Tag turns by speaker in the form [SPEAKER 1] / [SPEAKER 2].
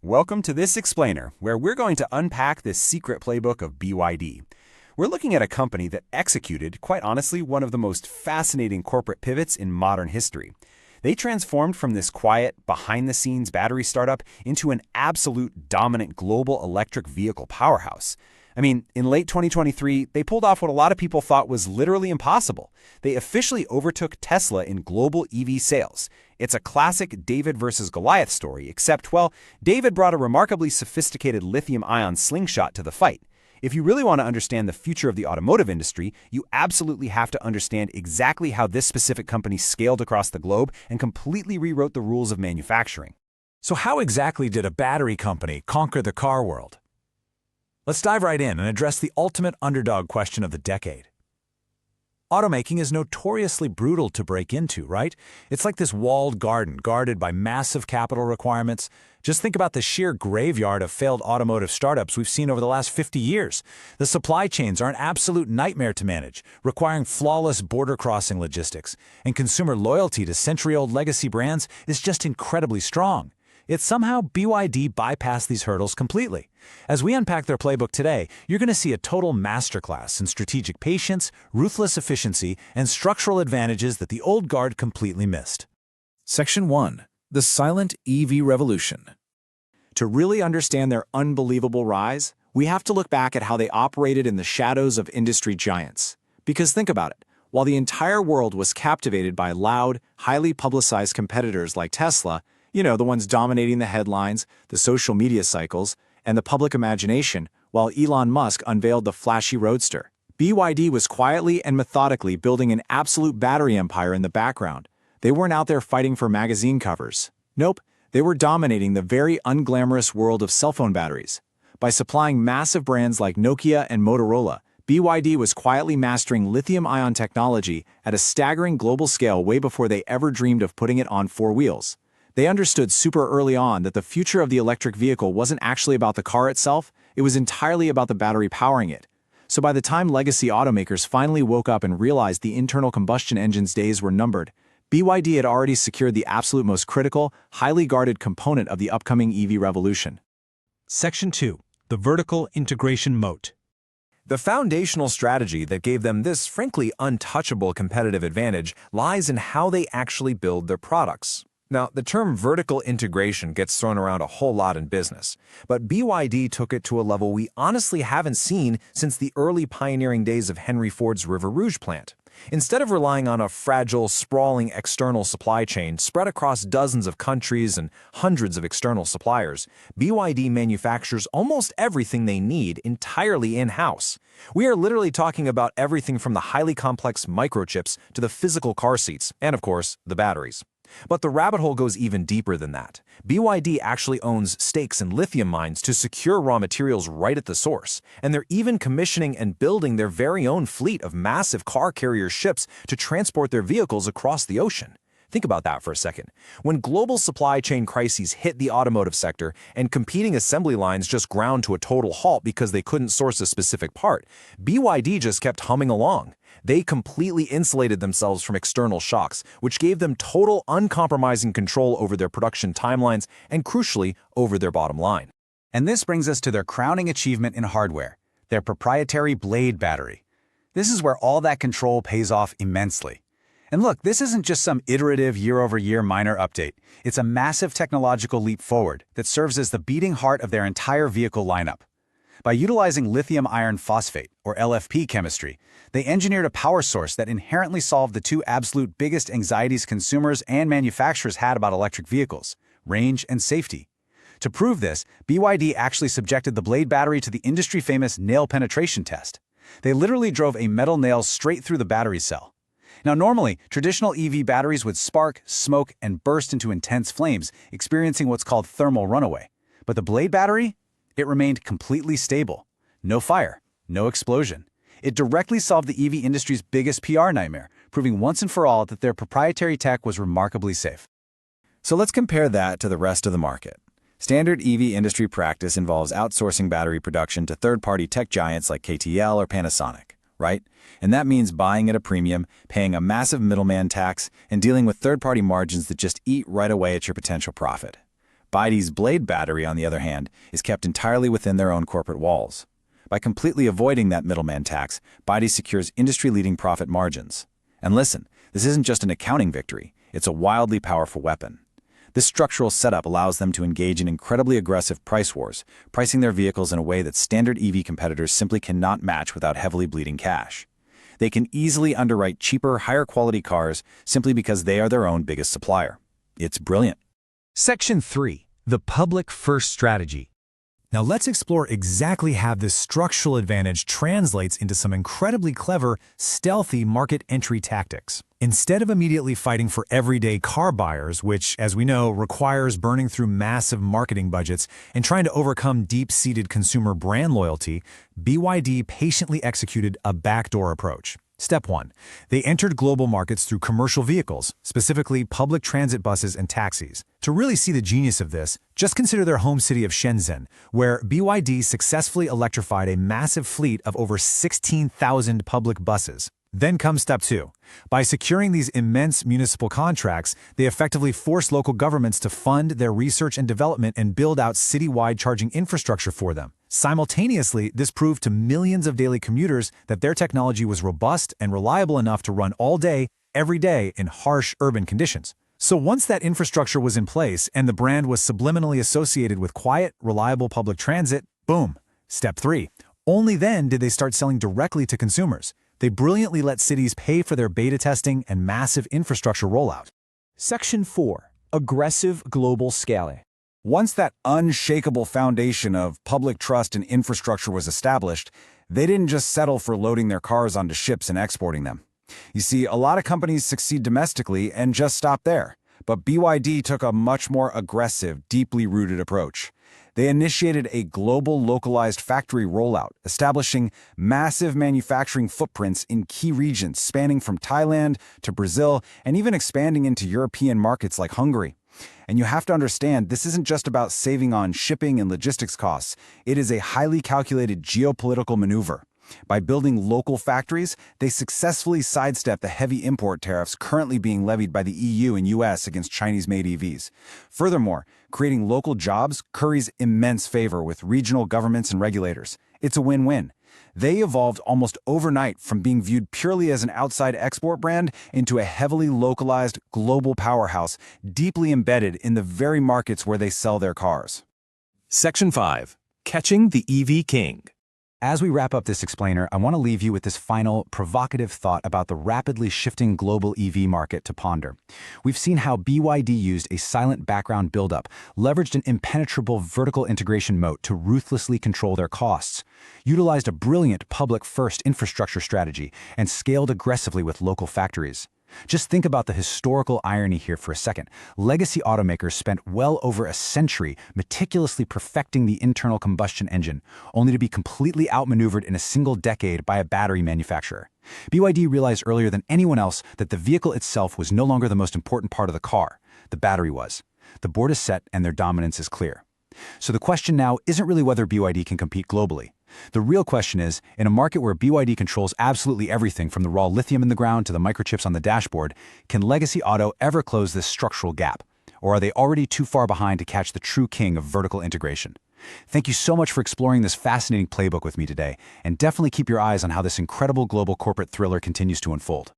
[SPEAKER 1] Welcome to this explainer, where we're going to unpack this secret playbook of BYD. We're looking at a company that executed, quite honestly, one of the most fascinating corporate pivots in modern history. They transformed from this quiet, behind-the-scenes battery startup into an absolute dominant global electric vehicle powerhouse. I mean, in late 2023, they pulled off what a lot of people thought was literally impossible. They officially overtook Tesla in global EV sales. It's a classic David versus Goliath story, except, well, David brought a remarkably sophisticated lithium-ion slingshot to the fight. If you really want to understand the future of the automotive industry, you absolutely have to understand exactly how this specific company scaled across the globe and completely rewrote the rules of manufacturing.
[SPEAKER 2] So how exactly did a battery company conquer the car world? Let's dive right in and address the ultimate underdog question of the decade. Automaking is notoriously brutal to break into, right? It's like this walled garden guarded by massive capital requirements. Just think about the sheer graveyard of failed automotive startups we've seen over the last 50 years. The supply chains are an absolute nightmare to manage, requiring flawless border-crossing logistics, and consumer loyalty to century-old legacy brands is just incredibly strong. Yet somehow BYD bypassed these hurdles completely. As we unpack their playbook today, you're going to see a total masterclass in strategic patience, ruthless efficiency, and structural advantages that the old guard completely missed.
[SPEAKER 3] Section 1. The Silent EV Revolution.
[SPEAKER 4] To really understand their unbelievable rise, we have to look back at how they operated in the shadows of industry giants. Because think about it, while the entire world was captivated by loud, highly publicized competitors like Tesla, the ones dominating the headlines, the social media cycles, and the public imagination, while Elon Musk unveiled the flashy roadster, BYD was quietly and methodically building an absolute battery empire in the background. They weren't out there fighting for magazine covers. Nope, they were dominating the very unglamorous world of cell phone batteries. By supplying massive brands like Nokia and Motorola, BYD was quietly mastering lithium-ion technology at a staggering global scale way before they ever dreamed of putting it on four wheels. They understood super early on that the future of the electric vehicle wasn't actually about the car itself, it was entirely about the battery powering it. So by the time legacy automakers finally woke up and realized the internal combustion engine's days were numbered, BYD had already secured the absolute most critical, highly guarded component of the upcoming EV revolution.
[SPEAKER 2] Section 2. The Vertical Integration Moat.
[SPEAKER 5] The foundational strategy that gave them this frankly untouchable competitive advantage lies in how they actually build their products. Now, the term vertical integration gets thrown around a whole lot in business, but BYD took it to a level we honestly haven't seen since the early pioneering days of Henry Ford's River Rouge plant. Instead of relying on a fragile, sprawling external supply chain spread across dozens of countries and hundreds of external suppliers, BYD manufactures almost everything they need entirely in-house. We are literally talking about everything from the highly complex microchips to the physical car seats, and of course, the batteries. But the rabbit hole goes even deeper than that. BYD actually owns stakes in lithium mines to secure raw materials right at the source, and they're even commissioning and building their very own fleet of massive car carrier ships to transport their vehicles across the ocean. Think about that for a second. When global supply chain crises hit the automotive sector and competing assembly lines just ground to a total halt because they couldn't source a specific part, BYD just kept humming along. They completely insulated themselves from external shocks, which gave them total uncompromising control over their production timelines and, crucially, over their bottom line.
[SPEAKER 1] And this brings us to their crowning achievement in hardware, their proprietary Blade battery. This is where all that control pays off immensely. And look, this isn't just some iterative year-over-year minor update. It's a massive technological leap forward that serves as the beating heart of their entire vehicle lineup. By utilizing lithium iron phosphate, or LFP chemistry, they engineered a power source that inherently solved the two absolute biggest anxieties consumers and manufacturers had about electric vehicles: range and safety. To prove this, BYD actually subjected the Blade battery to the industry-famous nail penetration test. They literally drove a metal nail straight through the battery cell. Now, normally, traditional EV batteries would spark, smoke, and burst into intense flames, experiencing what's called thermal runaway. But the Blade battery? It remained completely stable. No fire, no explosion. It directly solved the EV industry's biggest PR nightmare, proving once and for all that their proprietary tech was remarkably safe.
[SPEAKER 4] So let's compare that to the rest of the market. Standard EV industry practice involves outsourcing battery production to third-party tech giants like KTL or Panasonic, right? And that means buying at a premium, paying a massive middleman tax, and dealing with third-party margins that just eat right away at your potential profit.
[SPEAKER 1] BYD's Blade battery, on the other hand, is kept entirely within their own corporate walls. By completely avoiding that middleman tax, BYD secures industry-leading profit margins. And listen, this isn't just an accounting victory, it's a wildly powerful weapon. This structural setup allows them to engage in incredibly aggressive price wars, pricing their vehicles in a way that standard EV competitors simply cannot match without heavily bleeding cash. They can easily underwrite cheaper, higher-quality cars simply because they are their own biggest supplier. It's brilliant.
[SPEAKER 2] Section 3. The Public First Strategy. Now let's explore exactly how this structural advantage translates into some incredibly clever, stealthy market entry tactics. Instead of immediately fighting for everyday car buyers, which, as we know, requires burning through massive marketing budgets and trying to overcome deep-seated consumer brand loyalty, BYD patiently executed a backdoor approach. Step 1. They entered global markets through commercial vehicles, specifically public transit buses and taxis. To really see the genius of this, just consider their home city of Shenzhen, where BYD successfully electrified a massive fleet of over 16,000 public buses. Then comes step 2. By securing these immense municipal contracts, they effectively force local governments to fund their research and development and build out citywide charging infrastructure for them. Simultaneously, this proved to millions of daily commuters that their technology was robust and reliable enough to run all day, every day in harsh urban conditions. So once that infrastructure was in place and the brand was subliminally associated with quiet, reliable public transit, boom. Step 3. Only then did they start selling directly to consumers. They brilliantly let cities pay for their beta testing and massive infrastructure rollout.
[SPEAKER 4] Section 4. Aggressive global scaling.
[SPEAKER 1] Once that unshakable foundation of public trust and infrastructure was established, they didn't just settle for loading their cars onto ships and exporting them. You see, a lot of companies succeed domestically and just stop there. But BYD took a much more aggressive, deeply rooted approach. They initiated a global localized factory rollout, establishing massive manufacturing footprints in key regions spanning from Thailand to Brazil and even expanding into European markets like Hungary. And you have to understand, this isn't just about saving on shipping and logistics costs. It is a highly calculated geopolitical maneuver. By building local factories, they successfully sidestepped the heavy import tariffs currently being levied by the EU and US against Chinese-made EVs. Furthermore, creating local jobs curries immense favor with regional governments and regulators. It's a win-win. They evolved almost overnight from being viewed purely as an outside export brand into a heavily localized global powerhouse, deeply embedded in the very markets where they sell their cars.
[SPEAKER 3] Section 5. Catching the EV King.
[SPEAKER 1] As we wrap up this explainer, I want to leave you with this final, provocative thought about the rapidly shifting global EV market to ponder. We've seen how BYD used a silent background buildup, leveraged an impenetrable vertical integration moat to ruthlessly control their costs, utilized a brilliant public-first infrastructure strategy, and scaled aggressively with local factories. Just think about the historical irony here for a second. Legacy automakers spent well over a century meticulously perfecting the internal combustion engine, only to be completely outmaneuvered in a single decade by a battery manufacturer. BYD realized earlier than anyone else that the vehicle itself was no longer the most important part of the car. The battery was. The board is set and their dominance is clear. So the question now isn't really whether BYD can compete globally. The real question is, in a market where BYD controls absolutely everything from the raw lithium in the ground to the microchips on the dashboard, can legacy auto ever close this structural gap? Or are they already too far behind to catch the true king of vertical integration? Thank you so much for exploring this fascinating playbook with me today, and definitely keep your eyes on how this incredible global corporate thriller continues to unfold.